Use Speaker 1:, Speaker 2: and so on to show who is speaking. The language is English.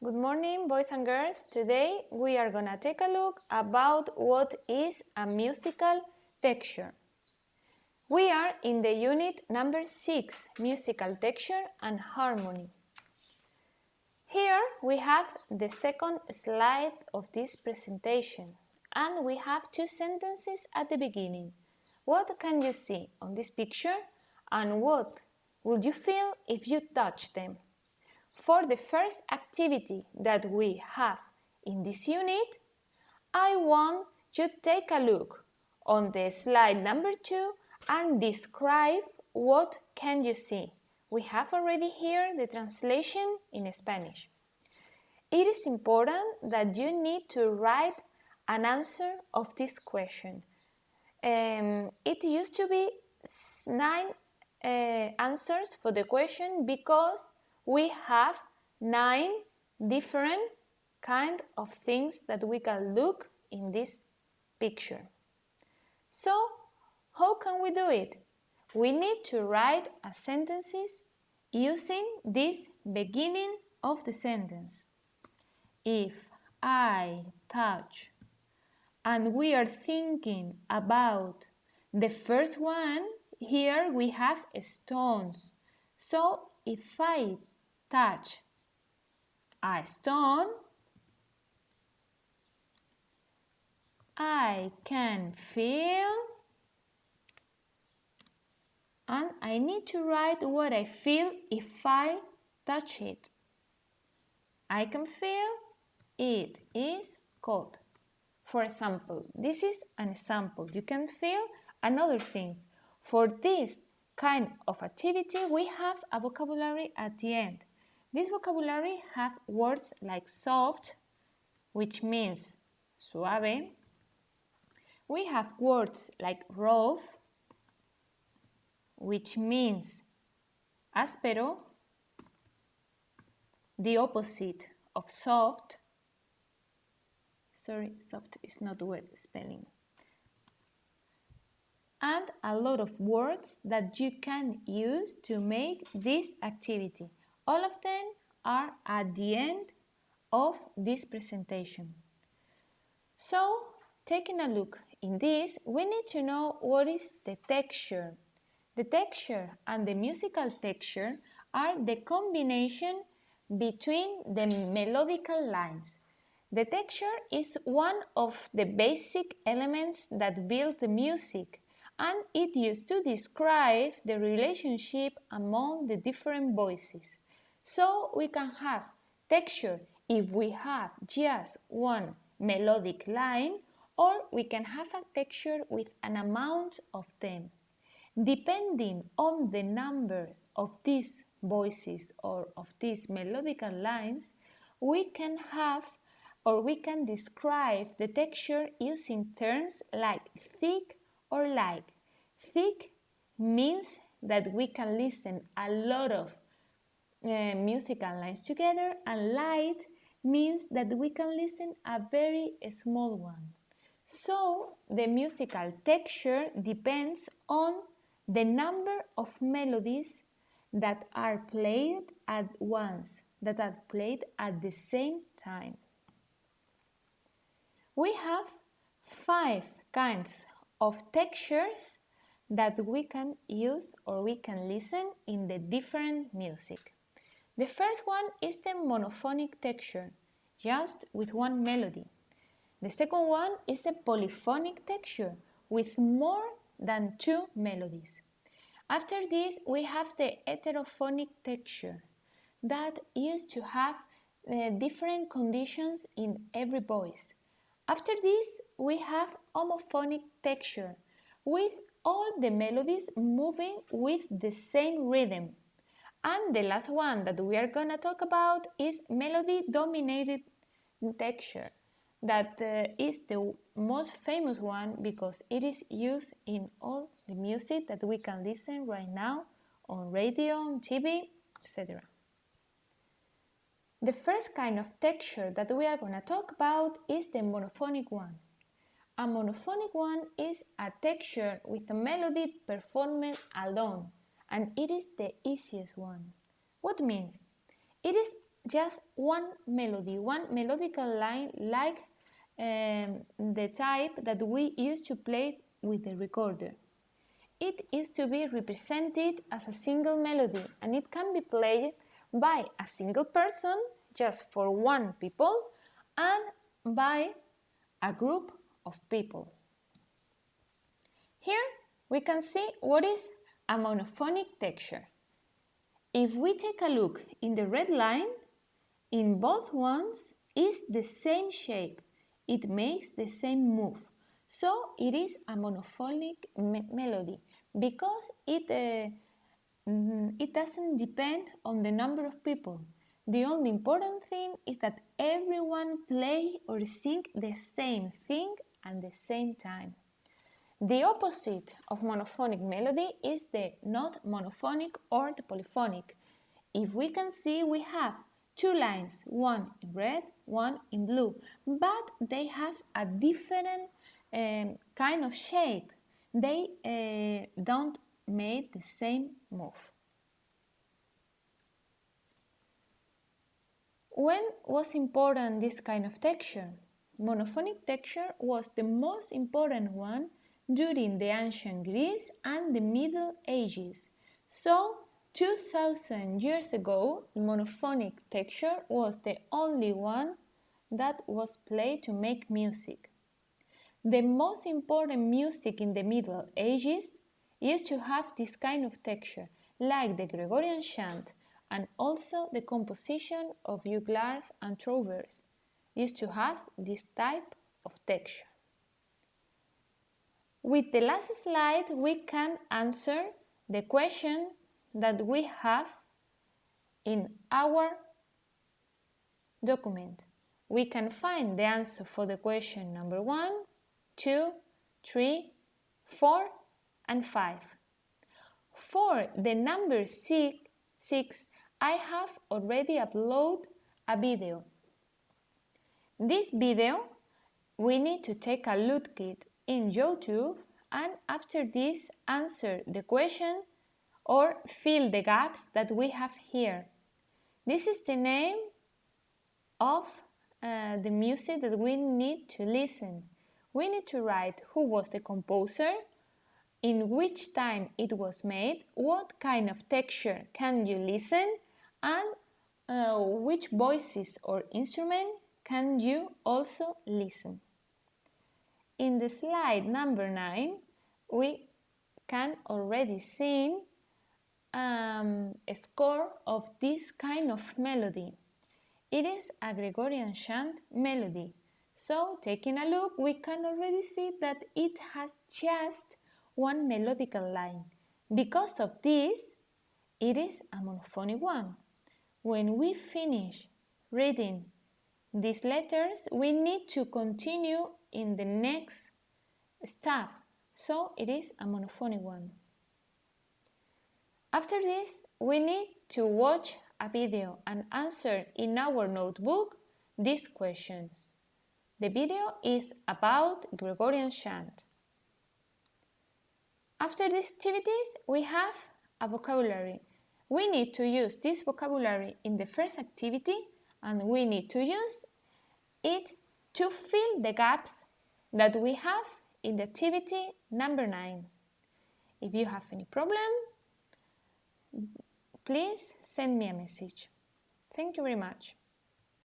Speaker 1: Good morning, boys and girls. Today we are gonna take a look about what is a musical texture. We are in the unit number 6, musical texture and harmony. Here we have the second slide of this presentation and we have two sentences at the beginning. What can you see on this picture and what would you feel if you touch them? For the first activity that we have in this unit, I want you to take a look on the slide number 2 and describe what can you see. We have already here the translation in Spanish. It is important that you need to write an answer of this question. It used to be 9 answers for the question because we have 9 different kind of things that we can look in this picture. So, how can we do it? We need to write a sentences using this beginning of the sentence. If I touch, and we are thinking about the first one, here we have stones. So, if I touch a stone, I can feel, and I need to write what I feel if I touch it. I can feel it is cold. For example, this is an example. You can feel another things. For this kind of activity, we have a vocabulary at the end. This vocabulary have words like soft, which means suave. We have words like rough, which means áspero, the opposite of soft. Sorry, soft is not word spelling. And a lot of words that you can use to make this activity. All of them are at the end of this presentation. So, taking a look in this, we need to know what is the texture. The texture and the musical texture are the combination between the melodical lines. The texture is one of the basic elements that build the music, and it used to describe the relationship among the different voices. So we can have texture if we have just one melodic line, or we can have a texture with an amount of them. Depending on the numbers of these voices or of these melodical lines, we can have or we can describe the texture using terms like thick or light. Thick means that we can listen a lot of musical lines together, and light means that we can listen a very small one. So the musical texture depends on the number of melodies that are played at once, that are played at the same time. We have 5 kinds of textures that we can use or we can listen in the different music. The first one is the monophonic texture, just with one melody. The second one is the polyphonic texture, with more than 2 melodies. After this, we have the heterophonic texture that used to have different conditions in every voice. After this, we have homophonic texture, with all the melodies moving with the same rhythm. And the last one that we are going to talk about is melody-dominated texture. That is the most famous one because it is used in all the music that we can listen right now on radio, on TV, etc. The first kind of texture that we are going to talk about is the monophonic one. A monophonic one is a texture with a melody performed alone, and it is the easiest one. What means? It is just one melody, one melodical line like the type that we use to play with the recorder. It is to be represented as a single melody and it can be played by a single person, just for one people, and by a group of people. Here we can see what is a monophonic texture. If we take a look in the red line, in both ones is the same shape. It makes the same move. So it is a monophonic melody because it doesn't depend on the number of people. The only important thing is that everyone play or sing the same thing at the same time. The opposite of monophonic melody is the not monophonic or the polyphonic. If we can see, we have two lines, one in red, one in blue, but they have a different kind of shape. They don't make the same move. When was important this kind of texture? Monophonic texture was the most important one during the ancient Greece and the Middle Ages. So, 2000 years ago, monophonic texture was the only one that was played to make music. The most important music in the Middle Ages used to have this kind of texture, like the Gregorian chant, and also the composition of juglars and trouvers used to have this type of texture. With the last slide, we can answer the question that we have in our document. We can find the answer for the question number 1, 2, 3, 4, and 5. For the number 6, I have already uploaded a video. This video, we need to take a look at it in YouTube and after this answer the question or fill the gaps that we have here. This is the name of the music that we need to listen. We need to write who was the composer, in which time it was made, what kind of texture can you listen, and which voices or instrument can you also listen. In the slide number 9, we can already see a score of this kind of melody. It is a Gregorian chant melody. So, taking a look, we can already see that it has just one melodical line. Because of this, it is a monophonic one. When we finish reading these letters, we need to continue in the next step. So, it is a monophonic one. After this, we need to watch a video and answer in our notebook these questions. The video is about Gregorian chant. After these activities, we have a vocabulary. We need to use this vocabulary in the first activity and we need to use it to fill the gaps that we have in the activity number 9. If you have any problem, please send me a message. Thank you very much.